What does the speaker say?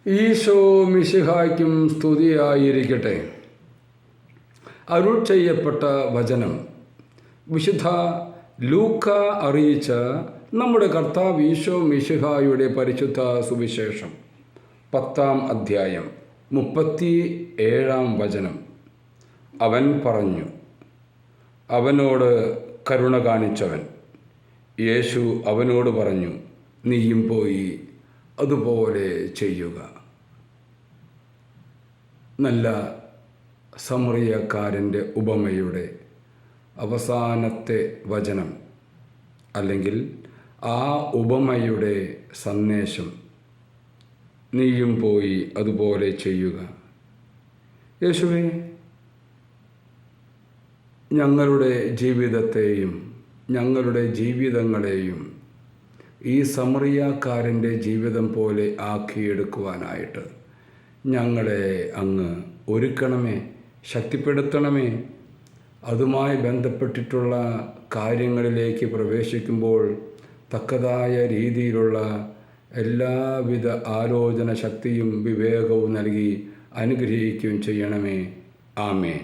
ഈശോ മിശിഹായ്ക്കും സ്തുതിയായിരിക്കട്ടെ. അരുൾ ചെയ്യപ്പെട്ട വചനം വിശുദ്ധ ലൂക്ക അറിയിച്ച നമ്മുടെ കർത്താവ് ഈശോ മിശിഹായുടെ പരിശുദ്ധ സുവിശേഷം 10-ാം അധ്യായം 37-ാം വചനം. അവൻ പറഞ്ഞു, അവനോട് കരുണ കാണിച്ചവൻ. യേശു അവനോട് പറഞ്ഞു, നീയും പോയി അതുപോലെ ചെയ്യുക. നല്ല സമറിയക്കാരൻ്റെ ഉപമയുടെ അവസാനത്തെ വചനം അല്ലെങ്കിൽ ആ ഉപമയുടെ സന്ദേശം, നീയും പോയി അതുപോലെ ചെയ്യുക. യേശുവേ, ഞങ്ങളുടെ ജീവിതത്തെയും ഞങ്ങളുടെ ജീവിതങ്ങളെയും ഈ സമറിയക്കാരൻ്റെ ജീവിതം പോലെ ആക്കിയെടുക്കുവാനായിട്ട് ഞങ്ങളെ അങ്ങ് ഒരുക്കണമേ, ശക്തിപ്പെടുത്തണമേ. അതുമായി ബന്ധപ്പെട്ടിട്ടുള്ള കാര്യങ്ങളിലേക്ക് പ്രവേശിക്കുമ്പോൾ തക്കതായ രീതിയിലുള്ള എല്ലാവിധ ആലോചന ശക്തിയും വിവേകവും നൽകി അനുഗ്രഹിക്കുകയും ചെയ്യണമേ. ആമേൻ.